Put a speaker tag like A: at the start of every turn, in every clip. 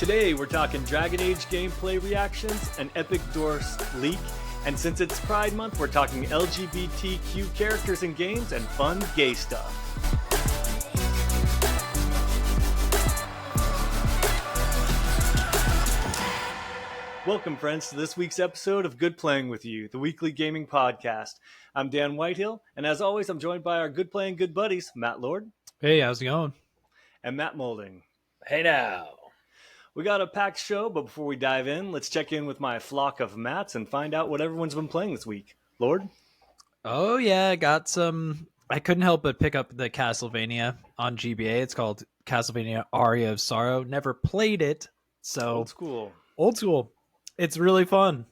A: Today we're talking Dragon Age gameplay reactions, an epic Doors leak, and since it's Pride Month, we're talking LGBTQ characters in games and fun gay stuff. Welcome, friends, to this week's episode of Good Playing With You, the weekly gaming podcast. I'm Dan Whitehill, and as always, I'm joined by our Good Playing Good buddies, Matt Lord.
B: Hey, how's it going?
A: And Matt Molding.
C: Hey now.
A: We got a packed show, but before we dive in, let's check in with my flock of Matts and find out what everyone's been playing this week. Lord?
B: Oh, yeah, I got some... I couldn't help but pick up the Castlevania on GBA. It's called Castlevania Aria of Sorrow. Never played it, so...
A: Old school.
B: Old school. It's really fun.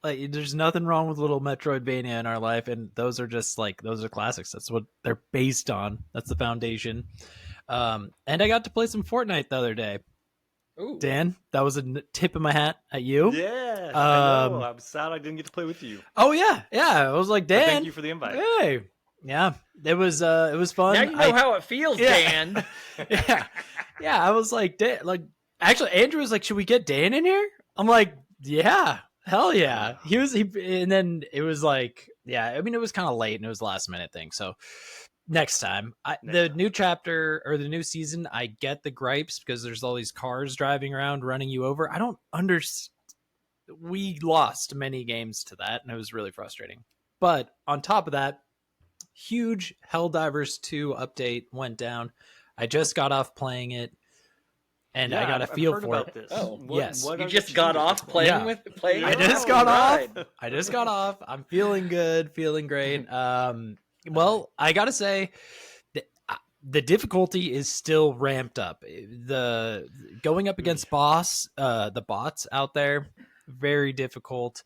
B: Like, there's nothing wrong with little Metroidvania in our life, and those are just, like, those are classics. That's what they're based on. That's the foundation. And I got to play some Fortnite the other day.
C: Ooh.
B: Dan, that was a tip of my hat at you.
A: Yeah, I know. I'm sad I didn't get to play with you.
B: Oh yeah. I was like, Dan,
A: thank you for the invite.
B: Hey, yeah, it was fun.
C: Now you know how it feels, Dan.
B: yeah. I was like, Dan, actually, Andrew was like, should we get Dan in here? I'm like, yeah, hell yeah. And then it was like, yeah. I mean, it was kind of late and it was a last minute thing, so. Next time. The new chapter or the new season, I get the gripes because there's all these cars driving around running you over. I don't understand. We lost many games to that, and it was really frustrating. But on top of that, huge Helldivers 2 update went down. I just got off playing it, and I got a feel for it.
A: This.
C: Oh,
B: yes.
C: You just got off playing with playing.
B: I just got off. I just got off. I'm feeling good, feeling great. Well, I gotta say, the difficulty is still ramped up. The going up against the bots out there, very difficult.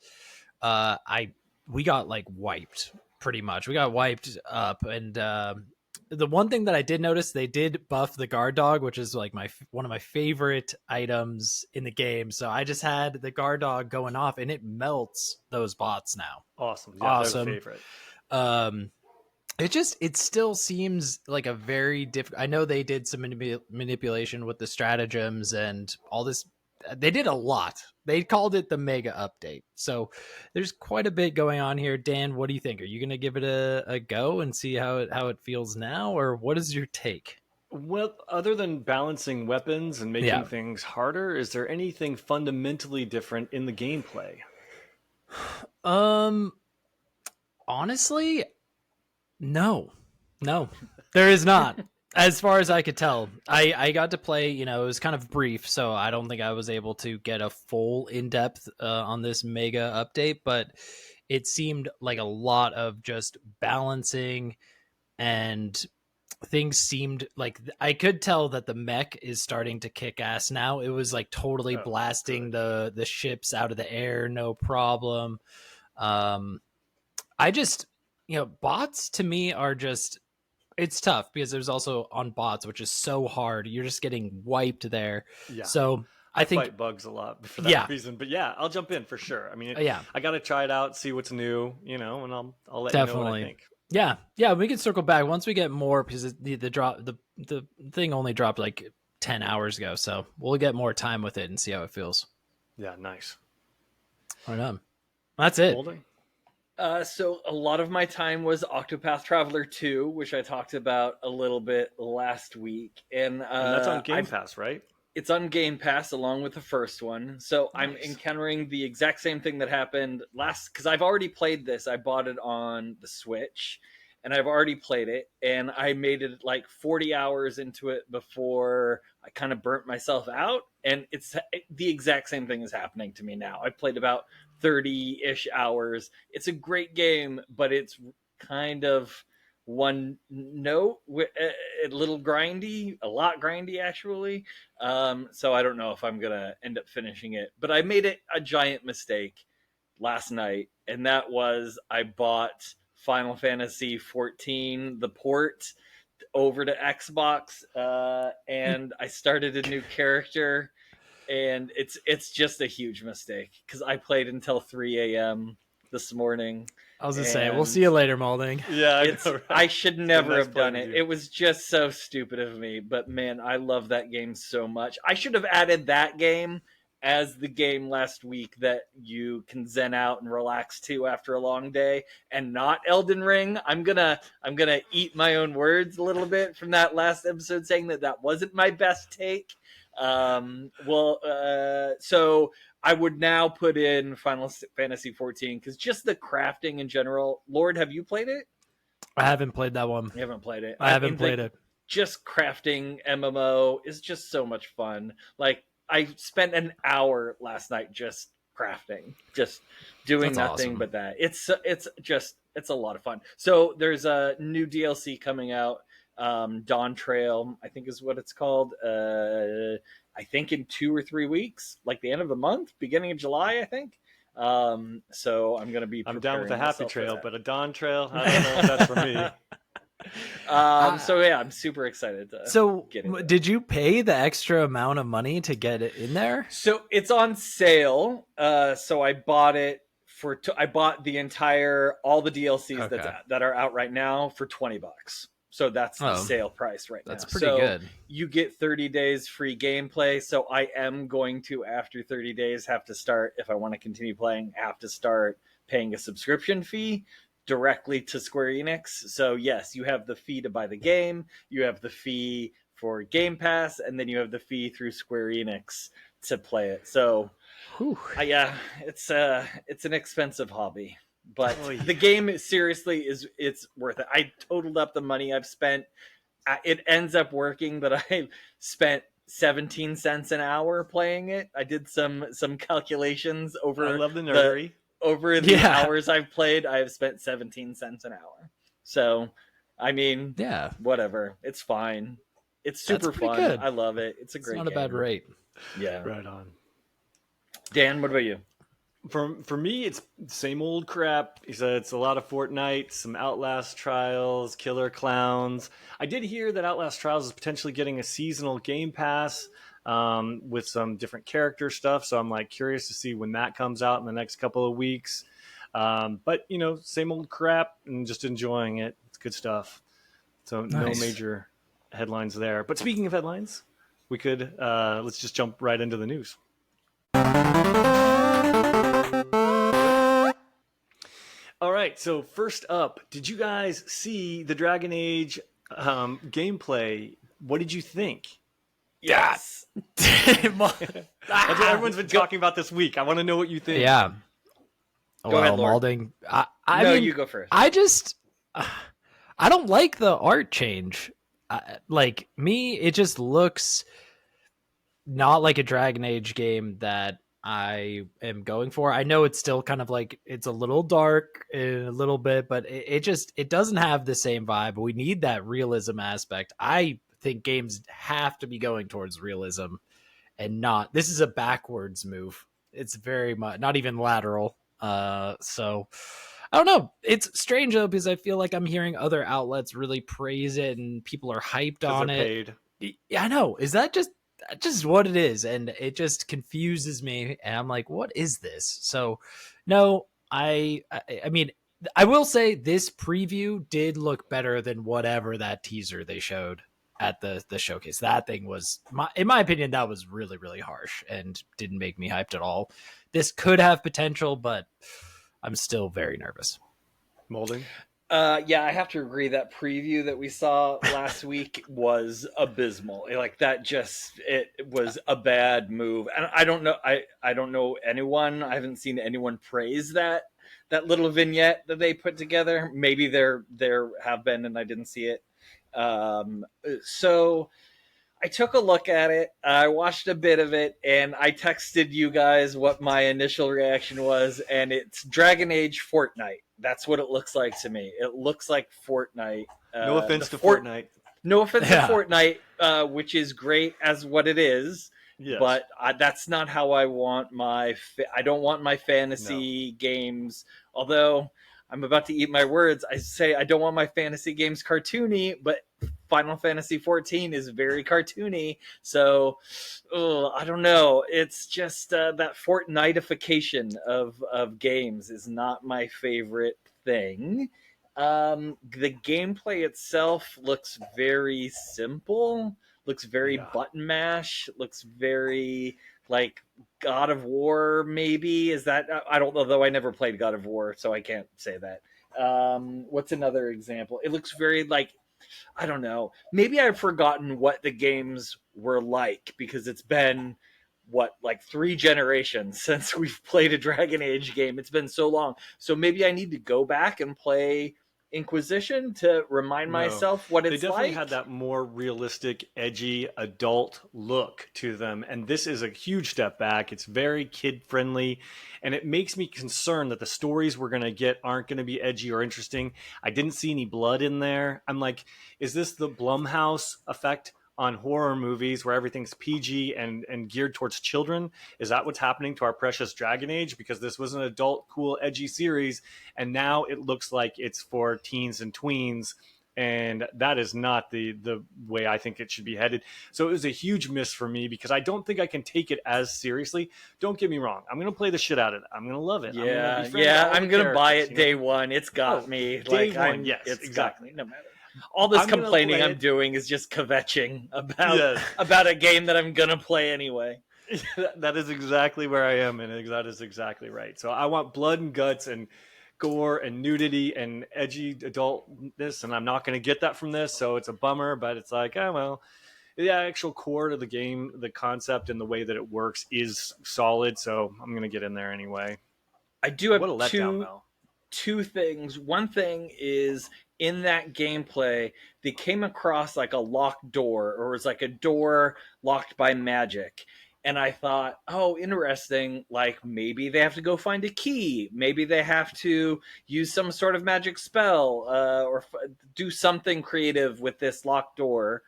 B: We got like wiped pretty much. We got wiped up, and the one thing that I did notice, they did buff the guard dog, which is like one of my favorite items in the game. So I just had the guard dog going off, and it melts those bots now.
A: Awesome, yeah,
B: awesome.
A: Favorite.
B: It still seems like a very different. I know they did some manipulation with the stratagems and all this. They did a lot. They called it the mega update. So there's quite a bit going on here. Dan, what do you think? Are you going to give it a go and see how it feels now, or what is your take?
A: Well, other than balancing weapons and making things harder, is there anything fundamentally different in the gameplay?
B: Honestly, no, there is not. As far as I could tell, I got to play, it was kind of brief, so I don't think I was able to get a full in-depth on this mega update, but it seemed like a lot of just balancing, and things seemed like I could tell that the mech is starting to kick ass now. It was like totally blasting the ships out of the air, no problem. I just... bots to me are just, it's tough because there's also on bots, which is so hard. You're just getting wiped there. Yeah. So I think
A: fight bugs a lot for that reason, but yeah, I'll jump in for sure. I mean, I got to try it out, see what's new, and I'll let you know what I think.
B: Yeah. We can circle back once we get more because the thing only dropped like 10 hours ago. So we'll get more time with it and see how it feels.
A: Yeah. Nice.
B: Right on. That's it.
A: Holding.
C: So a lot of my time was Octopath Traveler 2, which I talked about a little bit last week. And
A: that's on Game Pass, right?
C: It's on Game Pass along with the first one. So nice. I'm encountering the exact same thing that happened because I've already played this. I bought it on the Switch, and I've already played it. And I made it like 40 hours into it before I kind of burnt myself out. And it's the exact same thing is happening to me now. I played about 30-ish hours. It's a great game, but it's kind of one note, a little grindy, a lot grindy actually. So I don't know if I'm gonna end up finishing it, but I made it a giant mistake last night, and that was I bought Final Fantasy 14, the port, over to Xbox, and I started a new character. And it's just a huge mistake because I played until 3 a.m. this morning,
B: I was just saying, we'll
C: And
B: see you later, Malding.
A: Yeah,
C: It's
A: know, right?
C: I should never
A: nice
C: have done
A: playing
C: it.
A: with you.
C: It was just so stupid of me. But man, I love that game so much. I should have added that game as the game last week that you can zen out and relax to after a long day, and not Elden Ring. I'm gonna eat my own words a little bit from that last episode, saying that wasn't my best take. So I would now put in Final Fantasy 14 because just the crafting in general. Lord, have you played it?
B: I haven't played that one.
C: You haven't played it.
B: I haven't played it.
C: Just crafting MMO is just so much fun. Like I spent an hour last night just crafting, just doing
B: That's
C: nothing
B: awesome.
C: but that. It's a lot of fun. So there's a new DLC coming out. Dawn Trail, I think is what it's called. I think in 2 or 3 weeks, like the end of the month, beginning of July, I think. So I'm gonna be.
A: I'm down with a
C: preparing
A: happy
C: myself for
A: trail,
C: that.
A: but a dawn trail, I don't know if that's for me.
C: So yeah, I'm super excited to
B: So
C: get into it.
B: did you pay the extra amount of money to get it in there?
C: So it's on sale. So I bought it I bought the entire all the DLCs
B: Okay.
C: that are out right now for $20. So that's the
B: Oh,
C: sale price right
B: That's
C: now.
B: pretty
C: So
B: good.
C: you get 30 days free gameplay. So I am going to, after 30 days, have to start, if I want to continue playing, have to start paying a subscription fee directly to Square Enix. So yes, you have the fee to buy the game, you have the fee for Game Pass, and then you have the fee through Square Enix to play it. So
B: Whew.
C: yeah, it's an expensive hobby, but
A: Oh, yeah.
C: the game seriously it's worth it. I totaled up the money I've spent. It ends up working that I spent 17 cents an hour playing it. I did some calculations over
A: I love the nerdery.
B: Yeah.
C: hours I've played. I have spent 17 cents an hour. So, I mean,
B: Yeah,
C: whatever. It's fine. It's
B: That's
C: super
B: pretty
C: fun.
B: good.
C: I love it. It's a
B: it's
C: great
B: not a
C: game.
B: bad rate.
C: Yeah.
A: Right on.
C: Dan, what about you?
A: For me, it's the same old crap. He said it's a lot of Fortnite, some Outlast Trials, Killer Clowns. I did hear that Outlast Trials is potentially getting a seasonal Game Pass with some different character stuff. So I'm like curious to see when that comes out in the next couple of weeks. But you know, same old crap and just enjoying it. It's good stuff. So
B: Nice.
A: no major headlines there. But speaking of headlines, we could let's just jump right into the news. All right, so first up, did you guys see the Dragon Age gameplay? What did you think?
C: Yes.
A: That's what everyone's been talking about this week. I want to know what you think.
B: Yeah.
C: Go ahead, Lord.
B: Malding. I
C: No,
B: mean,
C: you go first.
B: I don't like the art change. Like me, it just looks not like a Dragon Age game that I am going for. I know it's still kind of like it's a little dark a little bit, but it doesn't have the same vibe. We need that realism aspect. I think games have to be going towards realism and not. This is a backwards move. It's very much not even lateral. So I don't know. It's strange though because I feel like I'm hearing other outlets really praise it and people are hyped
A: 'Cause
B: on
A: they're
B: it.
A: paid.
B: Yeah, I know. Is that just what it is? And it just confuses me. And I'm like, what is this? So, no, I mean, I will say this preview did look better than whatever that teaser they showed at the showcase. That thing was, in my opinion, that was really, really harsh and didn't make me hyped at all. This could have potential, but I'm still very nervous.
A: Molding.
C: Yeah, I have to agree. That preview that we saw last week was abysmal. Like that, it was a bad move. And I don't know. I don't know anyone. I haven't seen anyone praise that little vignette that they put together. Maybe there have been, and I didn't see it. So I took a look at it. I watched a bit of it, and I texted you guys what my initial reaction was. And it's Dragon Age Fortnite. That's what it looks like to me. It looks like Fortnite.
A: No offense to Fortnite.
C: No offense
B: Yeah.
C: to Fortnite, which is great as what it is.
A: Yes.
C: But that's not how I want my. I don't want my fantasy games. Although I'm about to eat my words, I say I don't want my fantasy games cartoony, but Final Fantasy 14 is very cartoony. So I don't know. It's just that Fortniteification of games is not my favorite thing. The gameplay itself looks very simple, looks very
A: Yeah.
C: button mash, looks very like God of War, maybe. Is that, I don't know, though I never played God of War, so I can't say that. What's another example? It looks very like, I don't know. Maybe I've forgotten what the games were like because it's been what, like 3 generations since we've played a Dragon Age game. It's been so long. So maybe I need to go back and play Inquisition to remind
A: No,
C: myself what
A: they
C: it's
A: definitely
C: like.
A: had that more realistic, edgy, adult look to them. And this is a huge step back. It's very kid friendly. And it makes me concerned that the stories we're going to get aren't going to be edgy or interesting. I didn't see any blood in there. I'm like, is this the Blumhouse effect on horror movies where everything's PG and geared towards children? Is that what's happening to our precious Dragon Age? Because this was an adult, cool, edgy series, and now it looks like it's for teens and tweens, and that is not the way I think it should be headed. So it was a huge miss for me because I don't think I can take it as seriously. Don't get me wrong, I'm gonna play the shit out of it. I'm gonna love it.
C: Yeah,
A: I'm gonna
C: yeah, I'm gonna buy it
A: you know?
C: day one. It's got
A: Oh,
C: me.
A: day
C: Like,
A: one, yes,
C: it's
A: exactly.
C: got me. No matter. All this
A: I'm gonna
C: complaining
A: play
C: I'm
A: it.
C: doing is just kvetching about
A: Yes.
C: about a game that I'm gonna play anyway.
A: That is exactly where I am, and that is exactly right. So I want blood and guts and gore and nudity and edgy adultness, and I'm not going to get that from this, so it's a bummer. But it's like, oh well, the actual core of the game, the concept and the way that it works is solid. So I'm going to get in there anyway.
C: I do have
A: What a letdown, though.
C: two things. One thing is, in that gameplay, they came across like a locked door, or it was like a door locked by magic. And I thought, oh, interesting. Like, maybe they have to go find a key. Maybe they have to use some sort of magic spell, or do something creative with this locked door.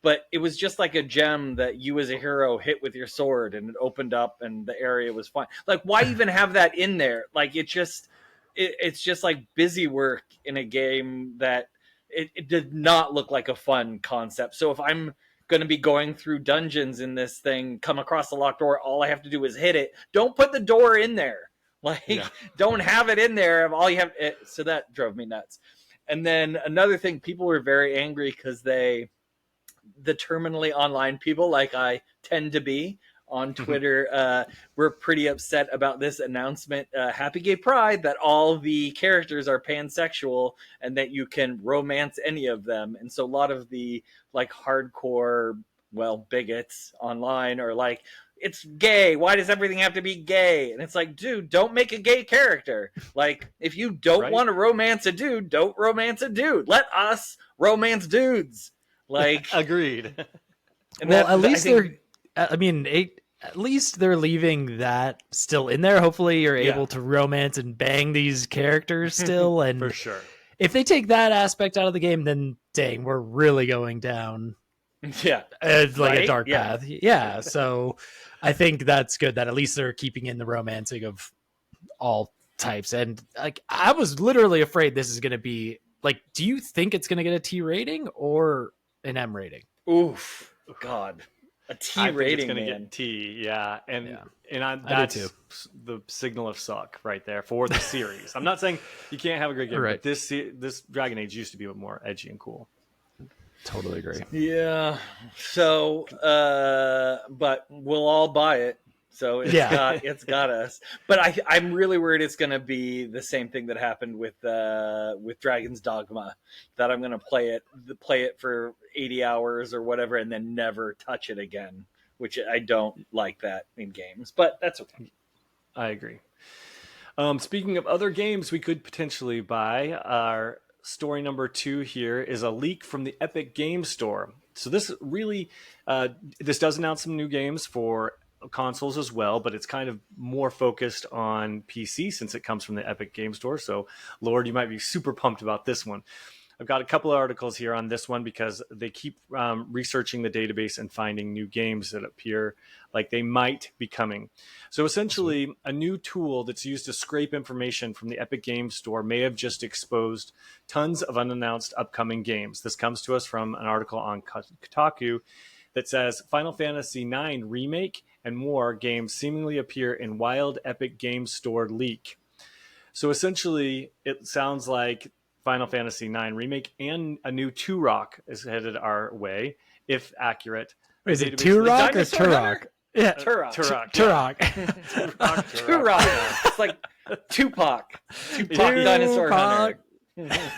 C: But it was just like a gem that you as a hero hit with your sword, and it opened up and the area was fine. Like, why even have that in there? Like, it's just like busy work in a game that it did not look like a fun concept. So if I'm going to be going through dungeons in this thing, come across the locked door, all I have to do is hit it. Don't put the door in there. Like,
A: Yeah.
C: don't have it in there. If all you have, so that drove me nuts. And then another thing, people were very angry because the terminally online people, like I tend to be on Twitter, were pretty upset about this announcement. Happy Gay Pride, that all the characters are pansexual and that you can romance any of them. And so a lot of the like hardcore, well, bigots online are like, it's gay. Why does everything have to be gay? And it's like, dude, don't make a gay character. Like, if you don't
A: Right?
C: want to romance a dude, don't romance a dude. Let us romance dudes. Like,
A: Agreed.
C: and
B: Well,
C: that,
B: at least
C: I think,
B: I mean, at least they're leaving that still in there. Hopefully, you're
A: Yeah.
B: able to romance and bang these characters still. And
A: For sure.
B: if they take that aspect out of the game, then dang, we're really going down
C: yeah,
B: like a
C: Right?
B: dark
C: Yeah.
B: path. Yeah. So I think that's good that at least they're keeping in the romancing of all types. And like, I was literally afraid this is going to be like, do you think it's going to get a T rating or an M rating?
C: Oof, God, a T
A: I think it's
C: rating,
A: going to
C: man.
A: get T, yeah, and
B: Yeah.
A: and
B: do
A: that's
B: too.
A: the signal of suck right there for the series. I'm not saying you can't have a great game,
B: Right.
A: but this Dragon Age used to be more edgy and cool.
B: Totally agree.
C: Yeah. So, but we'll all buy it. So it's got us. But I'm really worried it's going to be the same thing that happened with Dragon's Dogma, that I'm going to play it for 80 hours or whatever, and then never touch it again. Which I don't like that in games, but that's okay.
A: I agree. Speaking of other games we could potentially buy, our story number 2 here is a leak from the Epic Games Store. So this really, this does announce some new games for consoles as well, but it's kind of more focused on PC since it comes from the Epic Games Store. So, Lord, you might be super pumped about this one. I've got a couple of articles here on this one because they keep researching the database and finding new games that appear like they might be coming. So essentially, a new tool that's used to scrape information from the Epic Games Store may have just exposed tons of unannounced upcoming games. This comes to us from an article on Kotaku that says Final Fantasy IX Remake and more games seemingly appear in wild Epic Games Store leak. So essentially, it sounds like Final Fantasy IX Remake and a new Turok is headed our way, if accurate.
B: Is
A: The
B: it
A: database-
B: Turok or
C: Dinosaur
B: Turok?
C: Hunter?
B: Yeah,
C: Turok.
A: Turok. Yeah.
B: Turok.
C: Turok. It's like Tupac. Tupac Dinosaur Hunter.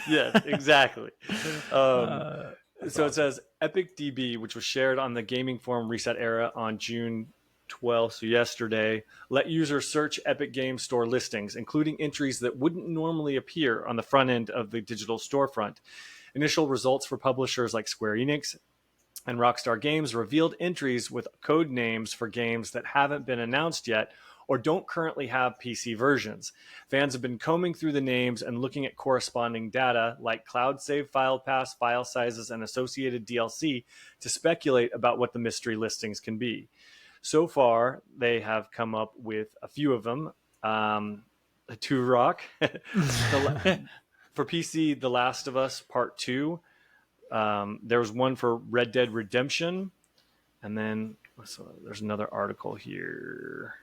A: Yes, exactly.
B: That's
A: So it
B: awesome.
A: says Epic DB, which was shared on the Gaming Forum Reset Era on June 12th, so yesterday, let users search Epic Games Store listings, including entries that wouldn't normally appear on the front end of the digital storefront. Initial results for publishers like Square Enix and Rockstar Games revealed entries with code names for games that haven't been announced yet or don't currently have PC versions. Fans have been combing through the names and looking at corresponding data like cloud save file paths, file sizes, and associated DLC to speculate about what the mystery listings can be. So far, they have come up with a few of them. Turok, for PC, The Last of Us Part 2. There was one for Red Dead Redemption. And then there's another article here.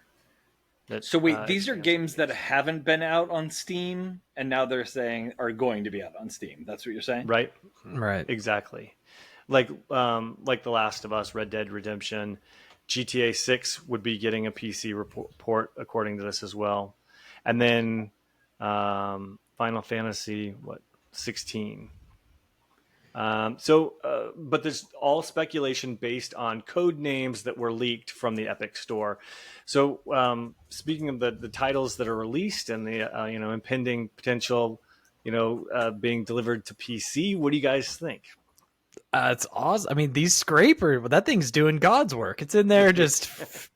C: So wait, these are games that haven't been out on Steam, and now they're saying are going to be out on Steam. That's what you're saying,
A: right?
B: Right.
A: Exactly. Like The Last of Us, Red Dead Redemption, GTA 6 would be getting a PC port according to this as well, and then Final Fantasy 16. But there's all speculation based on code names that were leaked from the Epic Store. So speaking of the titles that are released and the impending potential, being delivered to PC, what do you guys think?
B: It's awesome. I mean, these scraper, that thing's doing God's work. It's in there just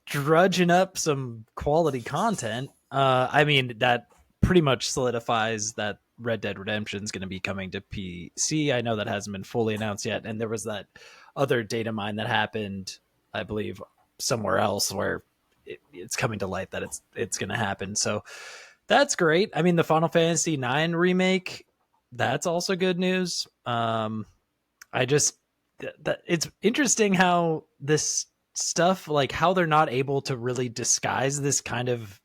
B: drudging up some quality content. I mean, that pretty much solidifies that Red Dead Redemption is going to be coming to PC. I know that hasn't been fully announced yet. And there was that other data mine that happened, I believe, somewhere else where it's coming to light that it's going to happen. So that's great. I mean, the Final Fantasy IX remake, that's also good news. I just that it's interesting how this stuff, like how they're not able to really disguise this kind of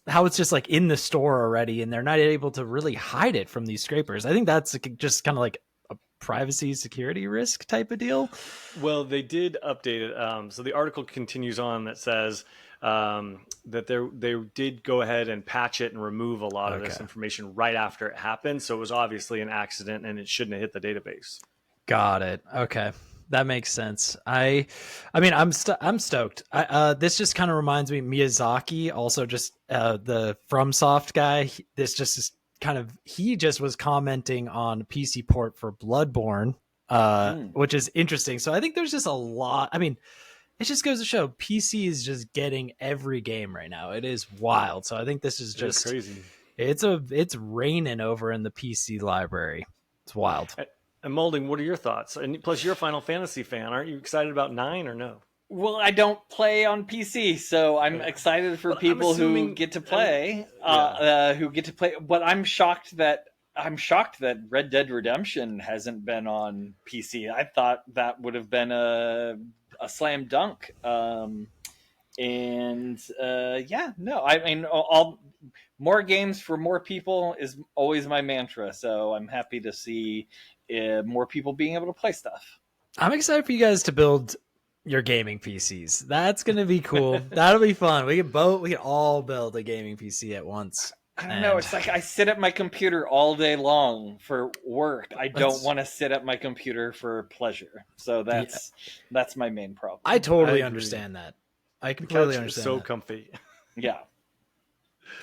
B: how it's just like in the store already and they're not able to really hide it from these scrapers. I think that's just kind of like a privacy security risk type of deal.
A: Well, they did update it. So the article continues on that says that they did go ahead and patch it and remove a lot of this information right after it happened. So it was obviously an accident and it shouldn't have hit the database.
B: Got it. Okay. That makes sense. I mean, I'm stoked. This just kind of reminds me Miyazaki, also just the FromSoft guy. This just is kind of, he just was commenting on PC port for Bloodborne, which is interesting. So I think there's just a lot. I mean, it just goes to show PC is just getting every game right now. It is wild. So I think this is just
A: crazy.
B: It's raining over in the PC library. It's wild.
A: And Molding, what are your thoughts? And plus, you're a Final Fantasy fan. Aren't you excited about 9 or no?
C: Well, I don't play on PC, so I'm excited for people who get to play. But I'm shocked that Red Dead Redemption hasn't been on PC. I thought that would have been a slam dunk. I mean, more games for more people is always my mantra. So I'm happy to see more people being able to play stuff.
B: I'm excited for you guys to build your gaming PCs. That's going to be cool. That'll be fun. We can all build a gaming PC at once.
C: I don't know. It's like I sit at my computer all day long for work. I don't want to sit at my computer for pleasure. So that's my main problem.
B: I totally understand that. I completely understand.
A: It's so comfy.
C: Yeah.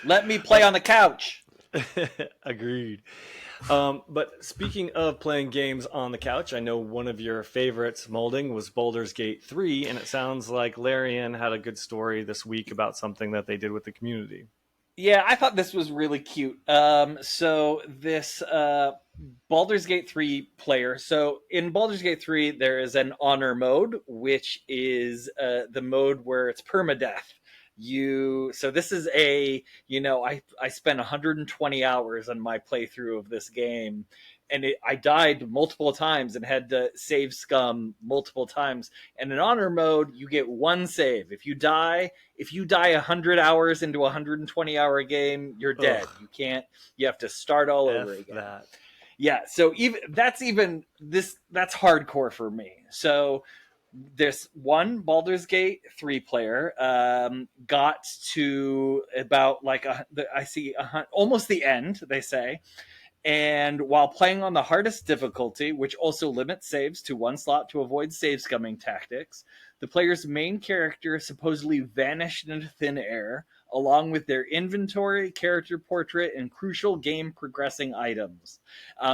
C: Let me play on the couch.
A: Agreed. But speaking of playing games on the couch, I know one of your favorites, Molding, was Baldur's Gate 3, and it sounds like Larian had a good story this week about something that they did with the community.
C: Yeah, I thought this was really cute. So this Baldur's Gate 3 player. So in Baldur's Gate 3, there is an honor mode, which is the mode where it's permadeath. So this is I spent 120 hours on my playthrough of this game, I died multiple times and had to save scum multiple times. And in honor mode, you get one save. If you die 100 hours into a 120-hour game, you're dead.
A: Ugh.
C: You can't. You have to start all over
A: F
C: again.
A: that.
C: Yeah. So that's hardcore for me. So this one Baldur's Gate 3 player got to about like almost the end, they say. And while playing on the hardest difficulty, which also limits saves to one slot to avoid save scumming tactics, the player's main character supposedly vanished into thin air, along with their inventory, character portrait, and crucial game progressing items.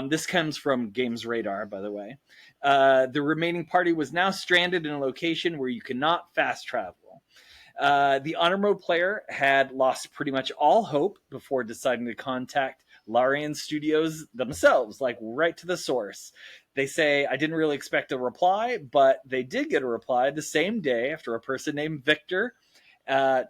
C: This comes from Games Radar, by the way. The remaining party was now stranded in a location where you cannot fast travel. The honor mode player had lost pretty much all hope before deciding to contact Larian Studios themselves, like right to the source. They say, I didn't really expect a reply, but they did get a reply the same day after a person named Victor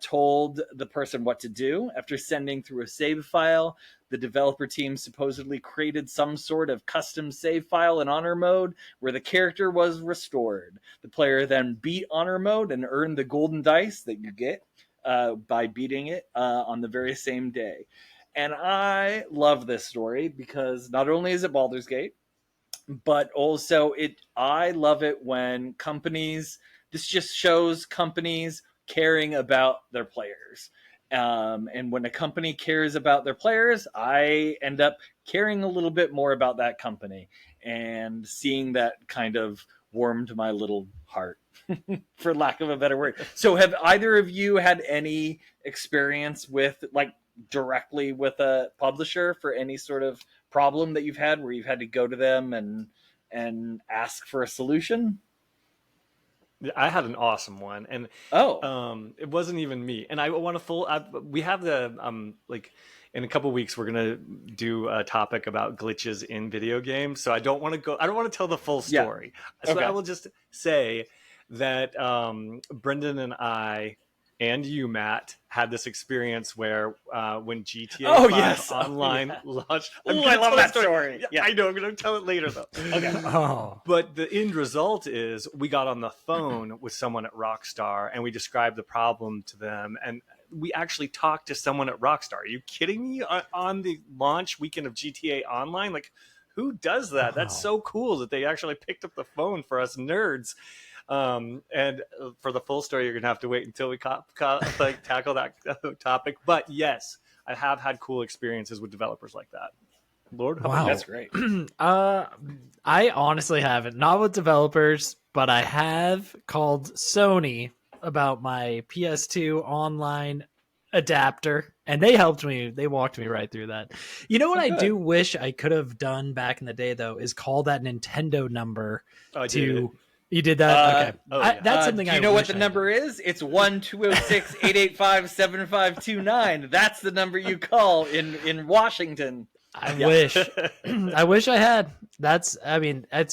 C: told the person what to do. After sending through a save file, the developer team supposedly created some sort of custom save file in honor mode where the character was restored. The player then beat honor mode and earned the golden dice that you get by beating it on the very same day. And I love this story because not only is it Baldur's Gate, but also I love it when this just shows companies caring about their players. And when a company cares about their players, I end up caring a little bit more about that company, and seeing that kind of warmed my little heart, for lack of a better word. So have either of you had any experience with, like, directly with a publisher for any sort of problem that you've had where you've had to go to them and ask for a solution?
A: I had an awesome one, and it wasn't even me. And I want to we have the like in a couple weeks we're gonna do a topic about glitches in video games. So I don't want to tell the full story. Yeah. So I will just say that Brendan and I and you, Matt, had this experience where when GTA 5 Online launched.
C: I love that story.
A: Yeah, I know. I'm going to tell it later, though.
C: Okay.
A: But the end result is we got on the phone with someone at Rockstar and we described the problem to them. And we actually talked to someone at Rockstar. Are you kidding me? On the launch weekend of GTA Online? Like, who does that? That's so cool that they actually picked up the phone for us nerds. And for the full story, you're gonna have to wait until we tackle that topic. But yes, I have had cool experiences with developers like that. Lord,
B: wow,
C: that's great.
B: I honestly haven't, not with developers, but I have called Sony about my PS2 online adapter, and they helped me. They walked me right through that. You know what I do wish I could have done back in the day, though, is call that Nintendo number You did that? Okay. That's something
C: do you know what the number is? It's 1-206-885-7529. That's the number you call in Washington.
B: I wish. I wish I had. That's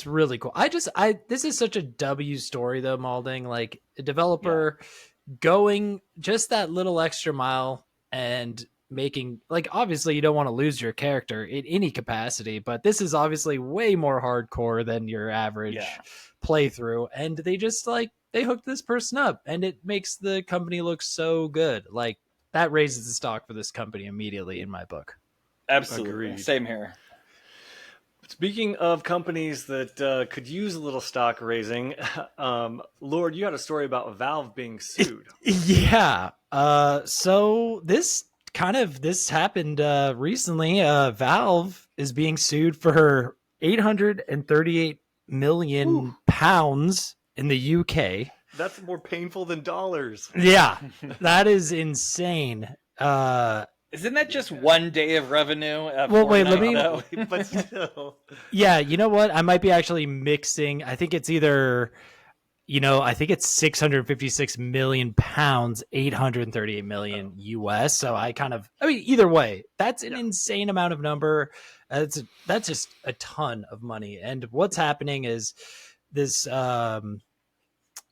B: really cool. This is such a W story, though, Malding. Like, a developer going just that little extra mile and making, like, obviously you don't want to lose your character in any capacity, but this is obviously way more hardcore than your average playthrough, and they just they hooked this person up, and it makes the company look so good. Like, that raises the stock for this company immediately in my book.
C: Absolutely.
A: Agreed.
C: Same here.
A: Speaking of companies that could use a little stock raising, Lord, you had a story about Valve being sued.
B: Yeah. So this happened recently. Valve is being sued for 838 million pounds in the UK.
A: That's more painful than dollars.
B: Yeah, that is insane.
C: Isn't that just one day of revenue?
B: Well, wait, let me.
A: But still.
B: Yeah, you know what? I might be actually mixing. I think it's either, I think it's 656 million pounds, 838 million US. So either way, that's an insane amount of number. That's just a ton of money. And what's happening is this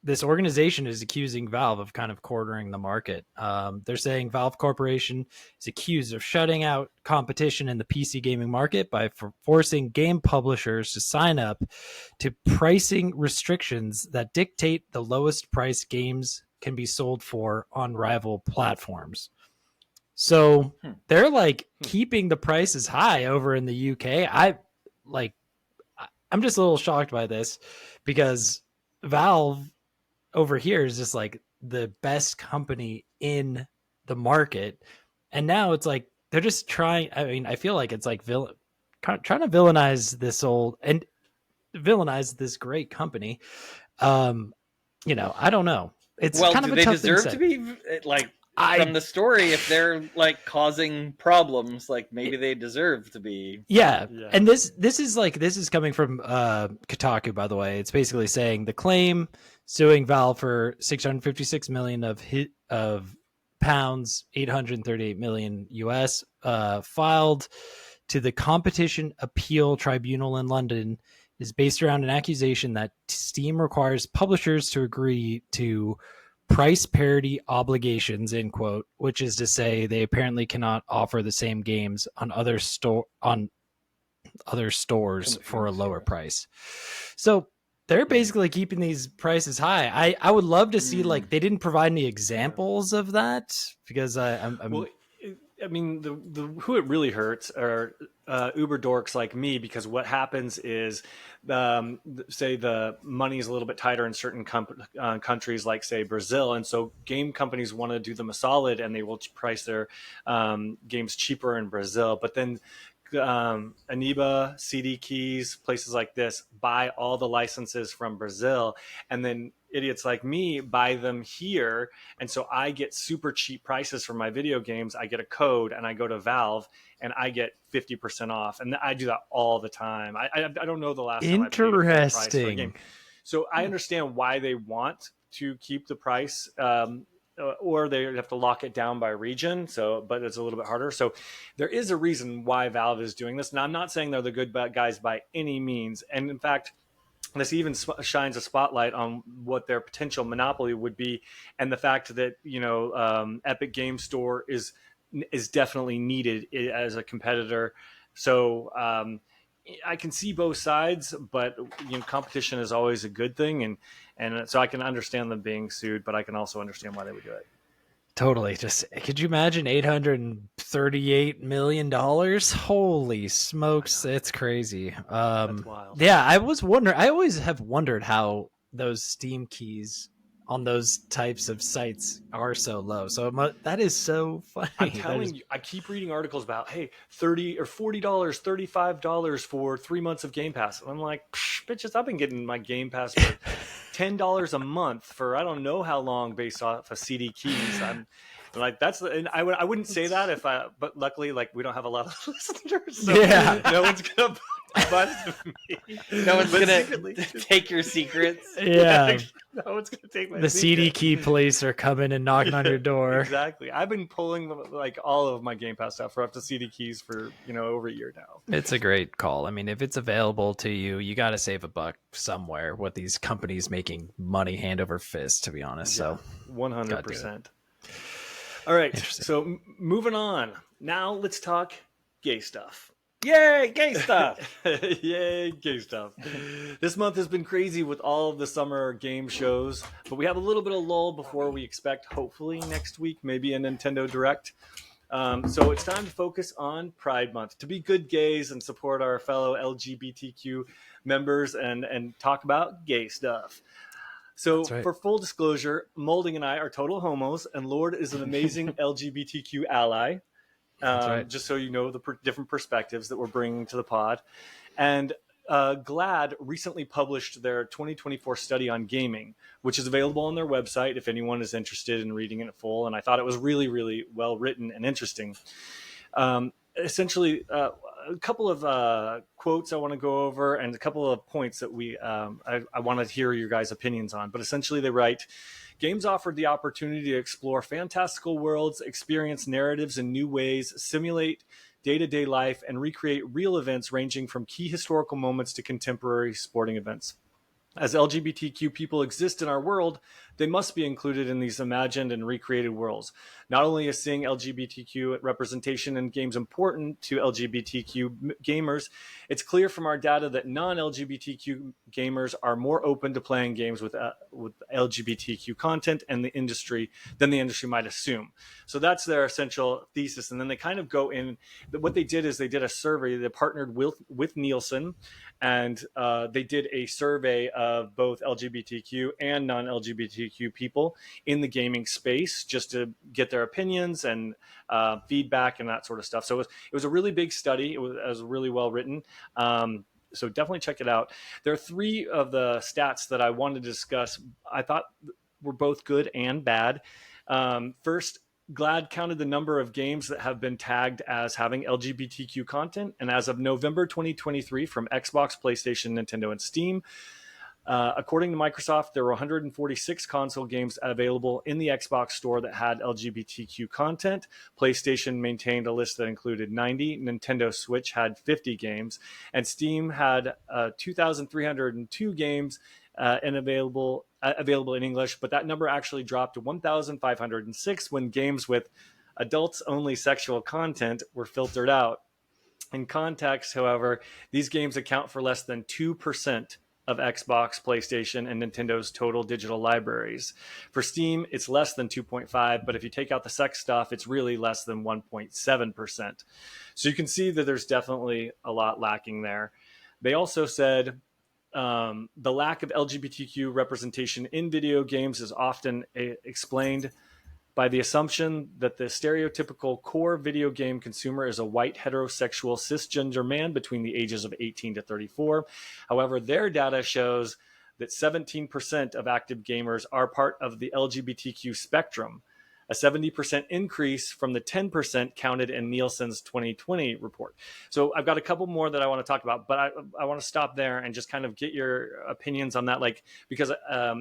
B: this organization is accusing Valve of kind of quartering the market. They're saying Valve Corporation is accused of shutting out competition in the PC gaming market by forcing game publishers to sign up to pricing restrictions that dictate the lowest price games can be sold for on rival platforms. So they're like keeping the prices high over in the UK. I'm just a little shocked by this because Valve over here is just like the best company in the market. And now it's like they're just trying. I mean, I feel like it's like trying to villainize this great company. I don't know. It's kind of a tough thing to say.
C: Do they deserve to be like from the story? If they're like causing problems, like maybe they deserve to be.
B: Yeah. And this is coming from Kotaku, by the way. It's basically saying the claim suing Valve for 656 million of pounds, 838 million US, filed to the Competition Appeal Tribunal in London, is based around an accusation that Steam requires publishers to agree to price parity obligations, end quote, which is to say they apparently cannot offer the same games on other stores for a lower price. So they're basically keeping these prices high. I would love to see, like, they didn't provide any examples of that because I'm
A: well, I mean, the who it really hurts are uber dorks like me, because what happens is, say the money is a little bit tighter in certain countries, like say Brazil, and so game companies want to do them a solid, and they will price their games cheaper in Brazil. But then Aniba, CD Keys, places like this buy all the licenses from Brazil, and then idiots like me buy them here, and so I get super cheap prices for my video games. I get a code and I go to Valve and I get 50% off, and I do that all the time. I don't know the last time I paid a full price for a game. So I understand why they want to keep the price, or they have to lock it down by region. So, but it's a little bit harder. So there is a reason why Valve is doing this. Now, I'm not saying they're the good guys by any means, and in fact, this even shines a spotlight on what their potential monopoly would be, and the fact that Epic Game Store is definitely needed as a competitor. So I can see both sides, but competition is always a good thing, and so I can understand them being sued, but I can also understand why they would do it.
B: Totally. Just could you imagine $838 million? Holy smokes, it's crazy.
A: That's wild.
B: Yeah, I always have wondered how those Steam keys on those types of sites are so low. So that is so funny.
A: I'm telling you, I keep reading articles about, hey, $30 or $40, $35 for 3 months of Game Pass. And I'm like, bitches, I've been getting my Game Pass for $10 a month for I don't know how long, based off of CD keys. I'm like, and I wouldn't say that but luckily, like, we don't have a lot of listeners, so no one's gonna bust me.
C: No one's gonna take your secrets.
B: Yeah.
A: No one's gonna take my
B: the CD key police are coming and knocking on your door.
A: Exactly. I've been pulling like all of my Game Pass stuff for up to CD keys for over a year now.
B: It's a great call. I mean, if it's available to you, you got to save a buck somewhere with these companies making money hand over fist, to be honest. So
A: 100%. All right. So moving on. Now let's talk gay stuff.
C: Yay, gay stuff.
A: Yay, gay stuff. This month has been crazy with all of the summer game shows, but we have a little bit of lull before we expect, hopefully next week, maybe a Nintendo Direct. So it's time to focus on Pride Month, to be good gays and support our fellow LGBTQ members and talk about gay stuff. So for full disclosure, Molding and I are total homos, and Lord is an amazing LGBTQ ally. Just so you know the different perspectives that we're bringing to the pod. And GLAAD recently published their 2024 study on gaming, which is available on their website if anyone is interested in reading it in full. And I thought it was really, really well written and interesting. Essentially, a couple of quotes I want to go over, and a couple of points that I want to hear your guys' opinions on. But essentially, they write, games offered the opportunity to explore fantastical worlds, experience narratives in new ways, simulate day-to-day life, and recreate real events ranging from key historical moments to contemporary sporting events. As LGBTQ people exist in our world, they must be included in these imagined and recreated worlds. Not only is seeing LGBTQ representation in games important to LGBTQ gamers, it's clear from our data that non-LGBTQ gamers are more open to playing games with LGBTQ content and the industry than the industry might assume. So that's their essential thesis. And then they kind of go in. What they did is they did a survey. They partnered with Nielsen, and they did a survey of both LGBTQ and non-LGBTQ people in the gaming space, just to get their opinions and feedback and that sort of stuff. So it was a really big study. It was really well written. So definitely check it out. There are 3 of the stats that I wanted to discuss. I thought were both good and bad. First, GLAAD counted the number of games that have been tagged as having LGBTQ content, and as of November 2023, from Xbox, PlayStation, Nintendo, and Steam, according to Microsoft, there were 146 console games available in the Xbox store that had LGBTQ content. PlayStation maintained a list that included 90. Nintendo Switch had 50 games, and Steam had 2,302 games and available in English, but that number actually dropped to 1,506 when games with adults-only sexual content were filtered out. In context, however, these games account for less than 2% of Xbox, PlayStation, and Nintendo's total digital libraries. For Steam, it's less than 2.5, but if you take out the sex stuff, it's really less than 1.7%. So you can see that there's definitely a lot lacking there. They also said the lack of LGBTQ representation in video games is often explained by the assumption that the stereotypical core video game consumer is a white heterosexual cisgender man between the ages of 18 to 34. However, their data shows that 17% of active gamers are part of the LGBTQ spectrum, a 70% increase from the 10% counted in Nielsen's 2020 report. So I've got a couple more that I want to talk about, but I want to stop there and just kind of get your opinions on that, because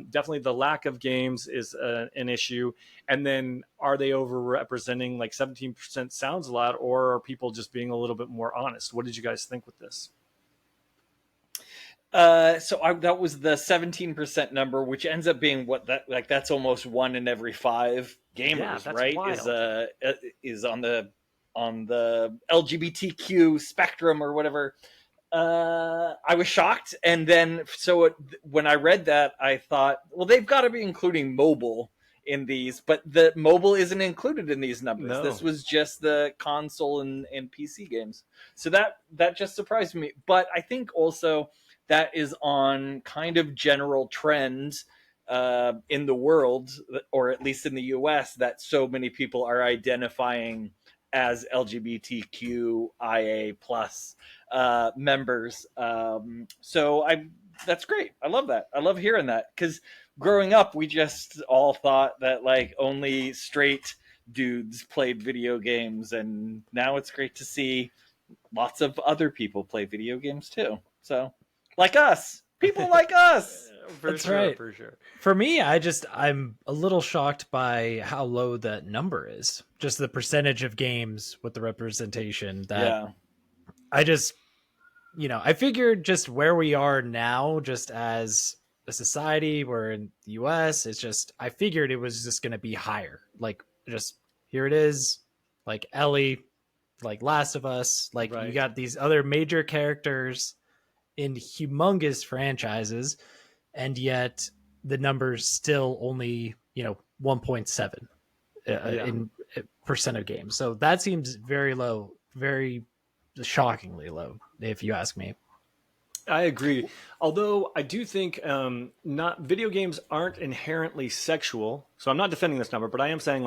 A: definitely the lack of games is an issue. And then are they overrepresenting? 17% sounds a lot, or are people just being a little bit more honest? What did you guys think with this?
C: That was the 17% number, which ends up being that's almost 1 in every 5 gamers, right? Wild. Is on the LGBTQ spectrum or whatever. I was shocked, and then when I read that, I thought, well, they've got to be including mobile in these, but the mobile isn't included in these numbers. No. This was just the console and PC games. So that just surprised me. But I think also that is on kind of general trends in the world, or at least in the US, that so many people are identifying as LGBTQIA plus members. That's great. I love that. I love hearing that, because growing up, we just all thought that only straight dudes played video games, and now it's great to see lots of other people play video games too. So, like us, people like us.
B: That's sure, right.
A: For sure.
B: For me, I'm a little shocked by how low that number is. Just the percentage of games with the representation that I just, I figured just where we are now, just as a society, we're in the US, it's just, I figured it was just going to be higher. Just here it is, Ellie, Last of Us, right. You got these other major characters in humongous franchises, and yet the number's still only 1.7 in percent of games. So that seems very low, very shockingly low, if you ask me.
A: I agree. Although I do think not video games aren't inherently sexual. So I'm not defending this number, but I am saying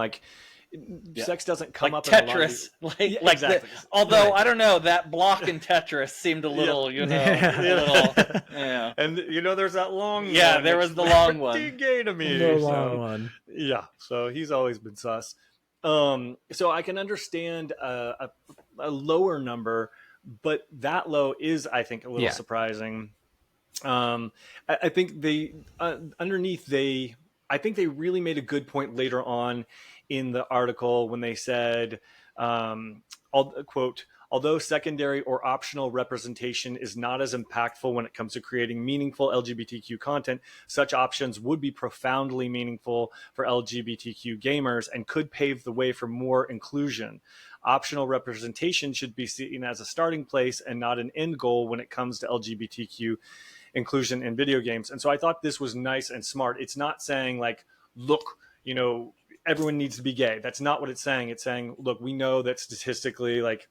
A: sex doesn't come up
C: Tetris,
A: in a lot of exactly.
C: Although I don't know, that block in Tetris seemed a little, a little,
A: And there's that long one.
C: There was the long one.
A: Pretty gay to me.
B: The long one.
A: Yeah. So he's always been sus. So I can understand a lower number, but that low is, I think, a little surprising. I think they I think they really made a good point later on in the article when they said, quote, Although secondary or optional representation is not as impactful when it comes to creating meaningful LGBTQ content, such options would be profoundly meaningful for LGBTQ gamers and could pave the way for more inclusion. Optional representation should be seen as a starting place and not an end goal when it comes to LGBTQ inclusion in video games. And so I thought this was nice and smart. It's not saying like, look, everyone needs to be gay. That's not what it's saying. It's saying, look, we know that statistically, like,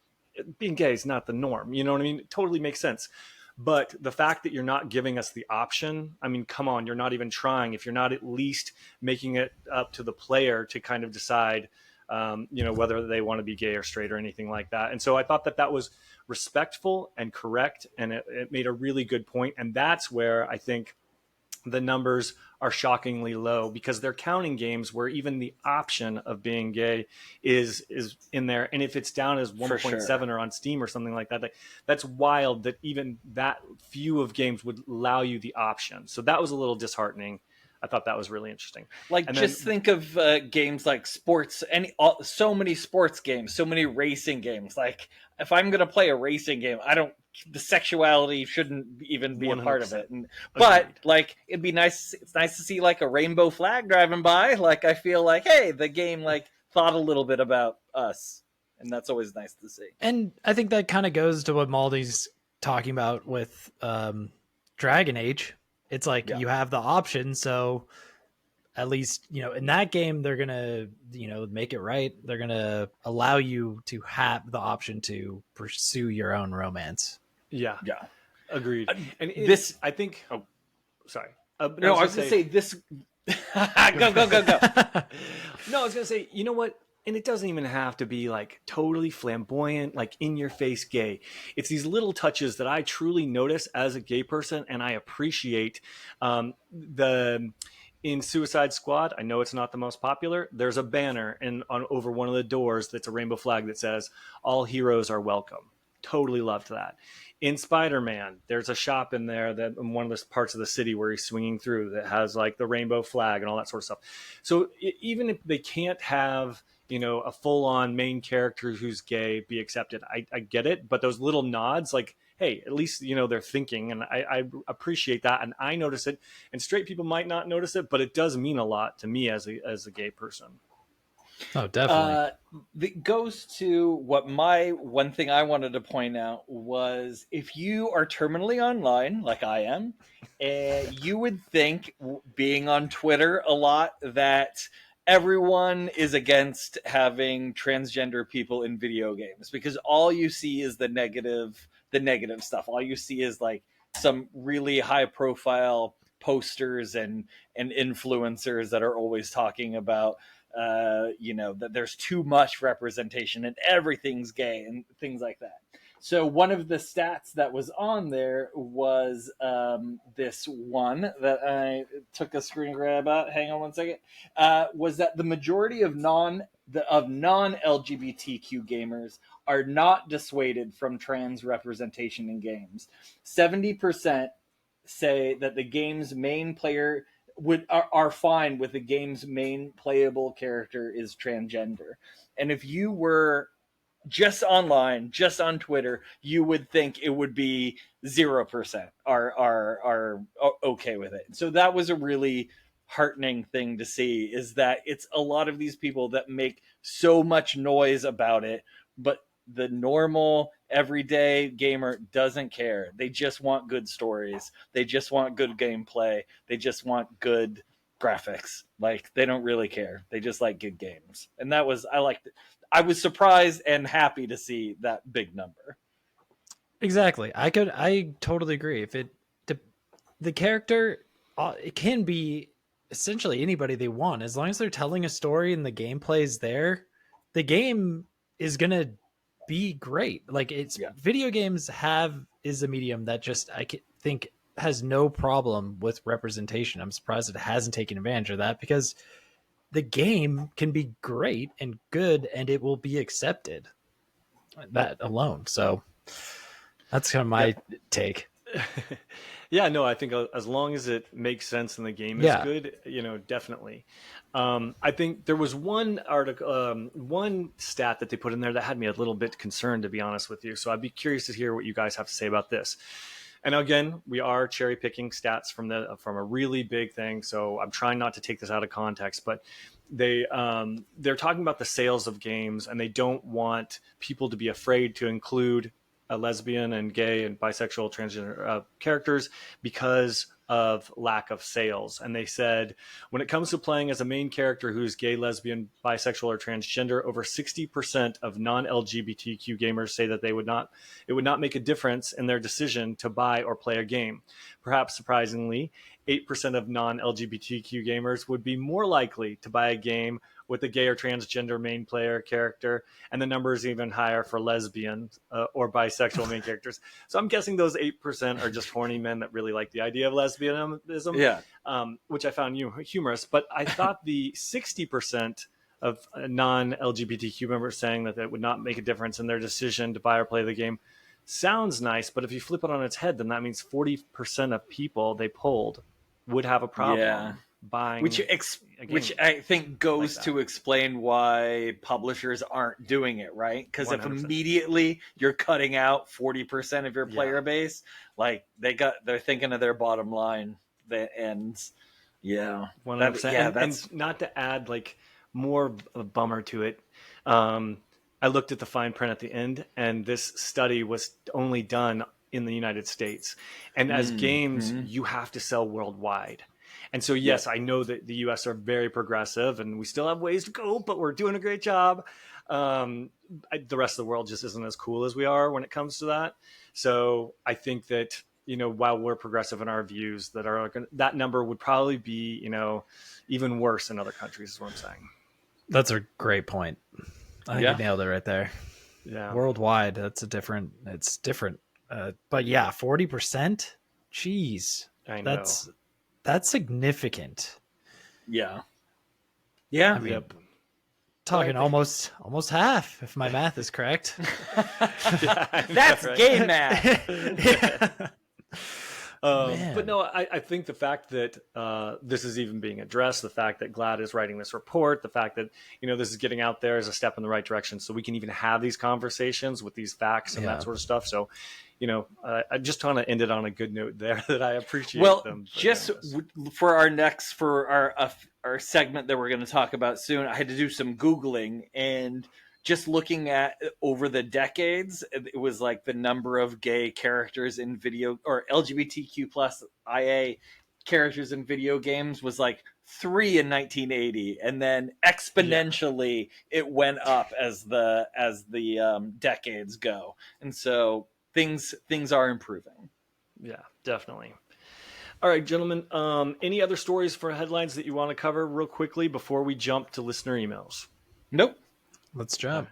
A: being gay is not the norm. You know what I mean? It totally makes sense. But the fact that you're not giving us the option, I mean, come on, you're not even trying. If you're not at least making it up to the player to kind of decide, whether they want to be gay or straight or anything like that. And so I thought that was respectful and correct, and it made a really good point. And that's where I think the numbers are shockingly low, because they're counting games where even the option of being gay is in there. And if it's down as 1.7 or on Steam or something like that, that's wild that even that few of games would allow you the option. So that was a little disheartening. I thought that was really interesting.
C: Like, just think of games like sports, so many sports games, so many racing games. Like, if I'm going to play a racing game, the sexuality shouldn't even be 100%. A part of it. But like, it'd be nice. It's nice to see like a rainbow flag driving by. Like, I feel like, hey, the game like thought a little bit about us, and that's always nice to see.
B: And I think that kind of goes to what Maldy's talking about with Dragon Age. It's like, you have the option, so at least, in that game, they're going to, make it right. They're going to allow you to have the option to pursue your own romance.
A: Yeah. Agreed. And I think, sorry.
C: No, I was going to say this. Go.
A: No, I was going to say, you know what? And it doesn't even have to be like totally flamboyant, like in your face gay. It's these little touches that I truly notice as a gay person, and I appreciate. In Suicide Squad, I know it's not the most popular, there's a banner over one of the doors that's a rainbow flag that says, "All heroes are welcome." Totally loved that. In Spider-Man, there's a shop in there that in one of the parts of the city where he's swinging through that has like the rainbow flag and all that sort of stuff. So even if they can't have, a full-on main character who's gay be accepted, I get it. But those little nods, like, hey, at least, they're thinking, and I appreciate that. And I notice it, and straight people might not notice it, but it does mean a lot to me as a gay person.
B: Oh, definitely.
C: It goes to what one thing I wanted to point out was, if you are terminally online, like I am, you would think, being on Twitter a lot, that everyone is against having transgender people in video games, because all you see is the negative stuff. All you see is like some really high profile posters and influencers that are always talking about that there's too much representation and everything's gay and things like that. So one of the stats that was on there was this one that I took a screen grab at. Hang on one second. Was that the majority of non-LGBTQ gamers are not dissuaded from trans representation in games. 70% say that the game's main player are fine with the game's main playable character is transgender. And if you were just online, just on Twitter, you would think it would be 0% are okay with it. So that was a really heartening thing to see, is that it's a lot of these people that make so much noise about it, but the normal everyday gamer doesn't care. They just want good stories. They just want good gameplay. They just want good graphics. Like, they don't really care. They just like good games. And I liked it. I was surprised and happy to see that big number.
B: Exactly. I totally agree. If the character, it can be essentially anybody they want, as long as they're telling a story and the gameplay is there, the game is going to be great. Like, video games is a medium that just, I think, has no problem with representation. I'm surprised it hasn't taken advantage of that, because the game can be great and good and it will be accepted, that alone. So that's kind of my take.
A: Yeah, no, I think as long as it makes sense and the game is
B: Yeah.
A: good, definitely. I think there was one article, one stat that they put in there that had me a little bit concerned, to be honest with you. So I'd be curious to hear what you guys have to say about this. And again, we are cherry picking stats from a really big thing, so I'm trying not to take this out of context. But they're talking about the sales of games, and they don't want people to be afraid to include a lesbian and gay and bisexual transgender characters because of lack of sales. And they said when it comes to playing as a main character who's gay, lesbian, bisexual, or transgender, over 60% of non-LGBTQ gamers say that it would not make a difference in their decision to buy or play a game. Perhaps surprisingly, 8% of non-LGBTQ gamers would be more likely to buy a game with a gay or transgender main player character, and the number is even higher for lesbian or bisexual main characters. So I'm guessing those 8% are just horny men that really like the idea of lesbianism,
C: Yeah.
A: Which I found humorous. But I thought the 60% of non-LGBTQ members saying that it would not make a difference in their decision to buy or play the game sounds nice, but if you flip it on its head, then that means 40% of people they polled would have a problem
C: Yeah.
A: buying
C: Which I think goes
A: like
C: to explain why publishers aren't doing it, right? Because if
A: 100%.
C: immediately you're cutting out 40% of your player base, like they're thinking of their bottom line that ends. Yeah,
A: 100%. And not to add like more a bummer to it. I looked at the fine print at the end, and this study was only done in the United States. And as games, you have to sell worldwide. And so, yes, I know that the US are very progressive and we still have ways to go, but we're doing a great job. The rest of the world just isn't as cool as we are when it comes to that. So I think that, while we're progressive in our views, that number would probably be, even worse in other countries, is what I'm saying.
B: That's a great point. I think you nailed it right there.
A: Yeah.
B: Worldwide, it's different. But yeah, 40%. Jeez,
A: I know.
B: That's significant.
C: Yeah.
B: I mean, talking almost half, if my math is correct.
C: That's gay math.
A: But no, I think the fact that this is even being addressed, the fact that GLAAD is writing this report, the fact that this is getting out there is a step in the right direction, so we can even have these conversations with these facts and that sort of stuff. So, I just want to end it on a good note there. That I appreciate. Them
C: just for our segment that we're going to talk about soon, I had to do some Googling, and just looking at over the decades, it was like the number of gay characters in video or LGBTQ plus IA characters in video games was like 3 in 1980, and then exponentially it went up as the decades go, and so things are improving.
A: Yeah, definitely. All right, gentlemen. Any other stories for headlines that you want to cover real quickly before we jump to listener emails?
C: Nope.
B: Let's jump.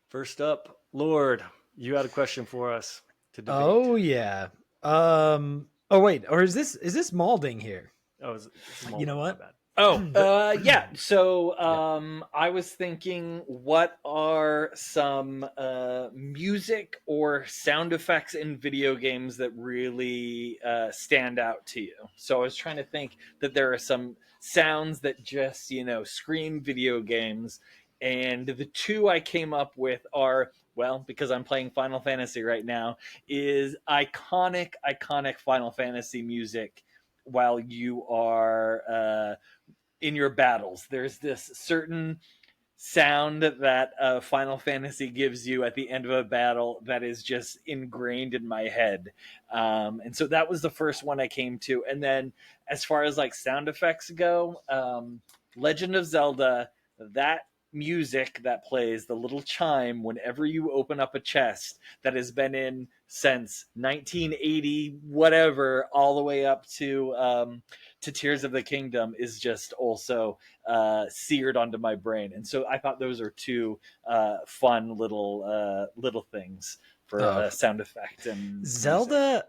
A: First up, Lord, you had a question for us to debate.
B: Oh yeah. Oh wait, or is this Malding here?
A: Oh, it's
B: you know what?
C: Yeah. So I was thinking, what are some music or sound effects in video games that really stand out to you? So I was trying to think that there are some sounds that just, scream video games. And the two I came up with are, well, because I'm playing Final Fantasy right now, is iconic Final Fantasy music while you are in your battles. There's this certain sound that Final Fantasy gives you at the end of a battle that is just ingrained in my head. And so that was the first one I came to. And then as far as like sound effects go, Legend of Zelda, that music that plays, the little chime whenever you open up a chest, that has been in since 1980 whatever all the way up to Tears of the Kingdom, is just also seared onto my brain. And so I thought those are two fun little things for sound effect. And
B: Zelda,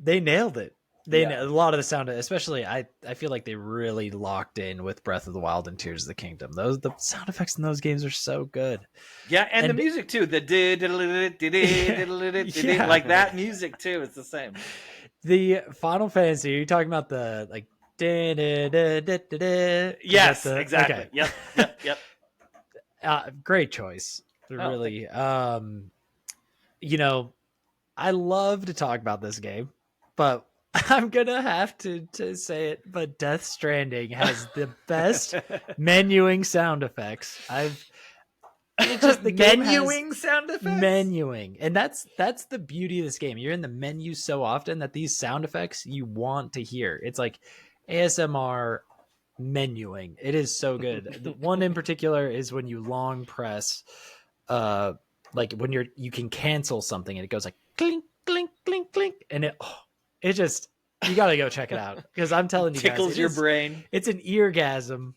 B: they nailed it. They know a lot of the sound, especially I feel like they really locked in with Breath of the Wild and Tears of the Kingdom. The sound effects in those games are so good.
C: Yeah, and the music too. The
B: Yeah.
C: like that music too. It's the same.
B: The Final Fantasy, you're talking about the like
C: Yes, exactly.
B: Okay.
C: Yep.
B: Great choice. Really. You know, I love to talk about this game, but I'm gonna have to say it. But Death Stranding has the best menuing sound effects. It just the game
C: Menuing
B: has
C: sound effects.
B: menuing, and that's the beauty of this game. You're in the menu so often that these sound effects you want to hear. It's like ASMR menuing. It is so good. The one in particular is when you long press, like when you can cancel something and it goes like clink clink clink clink, and it just, you got to go check it out, because I'm telling you guys,
C: Tickles your brain.
B: It's an eargasm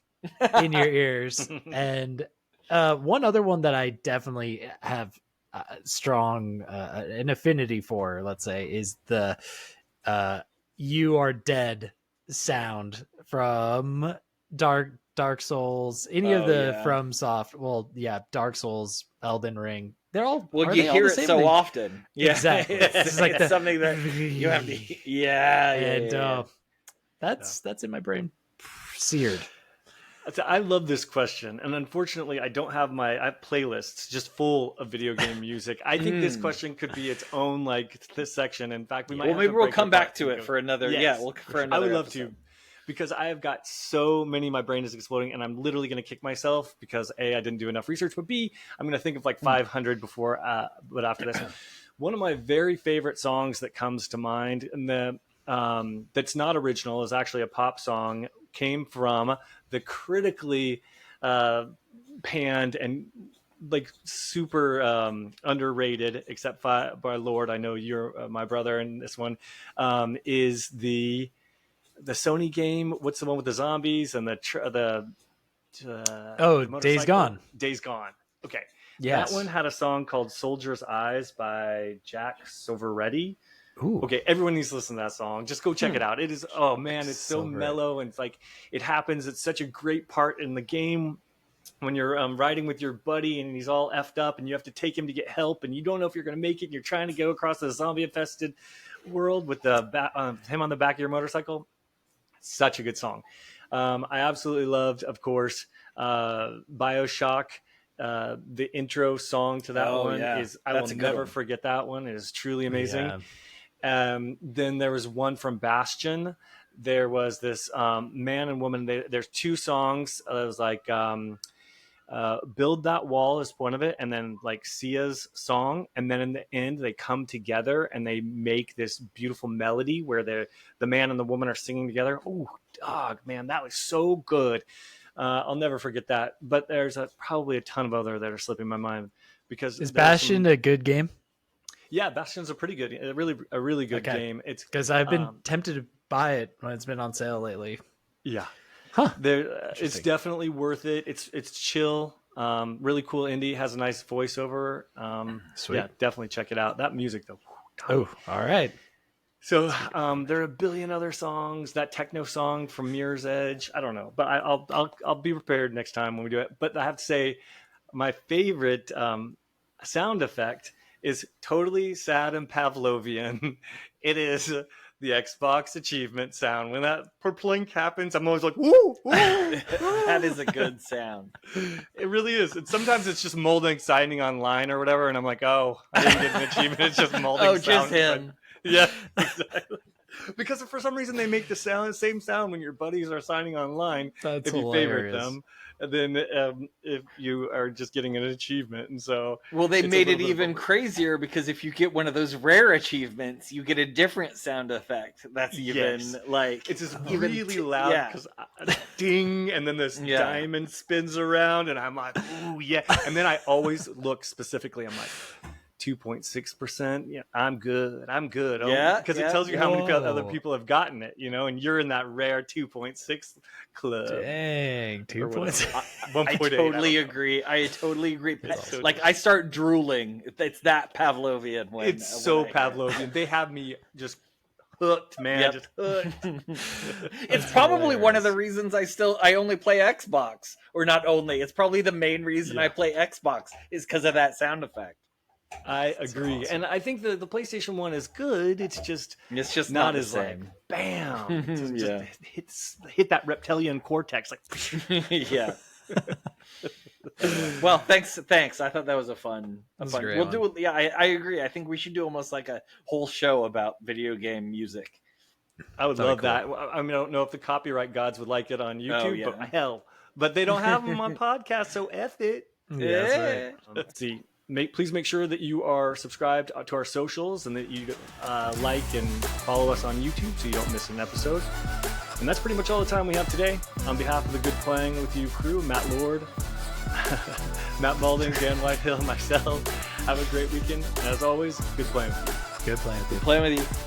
B: in your ears. And one other one that I definitely have strong an affinity for, let's say, is the "You Are Dead" sound from Dark Souls, any of the From Soft. Well, yeah, Dark Souls, Elden Ring. They're all,
C: well, you hear it so often.
B: Yeah. Exactly.
C: It's like something that you have to. Yeah,
B: and that's in my brain, seared.
A: I love this question, and unfortunately, I don't have I have playlists just full of video game music. I think this question could be its own this section. In fact, we might.
C: Well, maybe we'll come back to it for another.
A: Yes,
C: yeah, for another.
A: I would love
C: episode.
A: to, because I have got so many. My brain is exploding, and I'm literally going to kick myself because A, I didn't do enough research, but B, I'm going to think of 500 before. But after this, one of my very favorite songs that comes to mind, and that's not original, is actually a pop song. Came from the critically panned and super underrated, except by Lord, I know you're my brother in this one, is the Sony game. What's the one with the zombies and the
B: Days Gone.
A: Days Gone. Okay.
B: Yes.
A: That one had a song called Soldier's Eyes by Jack Silveretti.
B: Ooh.
A: Okay, everyone needs to listen to that song. Just go check it out. It is, oh man, it's so mellow, and it's it happens. It's such a great part in the game when you're riding with your buddy and he's all effed up and you have to take him to get help and you don't know if you're going to make it. And you're trying to go across the zombie-infested world with him on the back of your motorcycle. Such a good song. I absolutely loved, of course, BioShock. The intro song to that one is, I will never forget that one. It is truly amazing.
B: Yeah.
A: Then there was one from Bastion. There was this man and woman. There's two songs. It was Build That Wall is one of it, and then Sia's song. And then in the end, they come together and they make this beautiful melody where the man and the woman are singing together. Oh, dog, man, that was so good. I'll never forget that. But there's probably a ton of other that are slipping my mind. Because
B: is Bastion a good game?
A: Yeah, Bastion's a really good game. It's
B: because I've been tempted to buy it when it's been on sale lately.
A: Yeah,
B: huh?
A: It's definitely worth it. It's chill, really cool indie. Has a nice voiceover.
B: Sweet.
A: Yeah, definitely check it out. That music though.
B: Oh, all right.
A: So there are a billion other songs. That techno song from Mirror's Edge. I don't know, but I'll be prepared next time when we do it. But I have to say, my favorite sound effect is totally sad and Pavlovian. It is the Xbox achievement sound. When that perplink happens, I'm always like, woo, woo.
C: That is a good sound.
A: It really is. And sometimes it's just Molding signing online or whatever, and I'm like, oh, I didn't get an achievement. It's just Molding sound.
C: Just him.
A: Yeah, exactly. Because for some reason they make the same sound when your buddies are signing online.
B: That's
A: if you
B: hilarious.
A: favorite them. And then if you are just getting an achievement. And so,
C: well, they made it even crazier, because if you get one of those rare achievements, you get a different sound effect. That's even
A: it's just really loud, because ding, and then this diamond spins around, and I'm like, ooh, yeah. And then I always look specifically, I'm like, 2.6%. Yeah, I'm good. Oh,
C: yeah,
A: because it tells you how many other people have gotten it, and you're in that rare 2.6 club.
B: Dang, 2.6.
C: I totally agree. I start drooling. It's that Pavlovian.
A: It's so Pavlovian. They have me just hooked, man.
C: Yep.
A: Just hooked.
C: It's probably one of the
B: hilarious.
C: reasons I only play Xbox, or not only. It's probably the main reason I play Xbox is because of that sound effect.
A: I agree,
B: awesome.
A: and I think the PlayStation 1 is good. It's just
C: Not the
A: as like
C: same.
A: bam.
C: Yeah.
A: Hit that reptilian cortex like.
C: Yeah. Well, thanks. I thought that was a fun.
B: was
C: Fun.
B: great
C: We'll
B: one.
C: do it. Yeah, I agree. I think we should do almost like a whole show about video game music.
A: I would
B: That'd
A: love
B: be
A: that. I mean, I don't know if the copyright gods would like it on YouTube,
C: yeah.
A: but hell, but they don't have them on podcast, so F it.
B: Yeah, that's right.
A: Let's see. Please make sure that you are subscribed to our socials and that you like and follow us on YouTube so you don't miss an episode. And that's pretty much all the time we have today. On behalf of the Good Playing With You crew, Matt Lord, Matt Balding, Dan Whitehill, myself, have a great weekend. And as always, good playing with you.
B: Good playing with you.
C: Playing with you.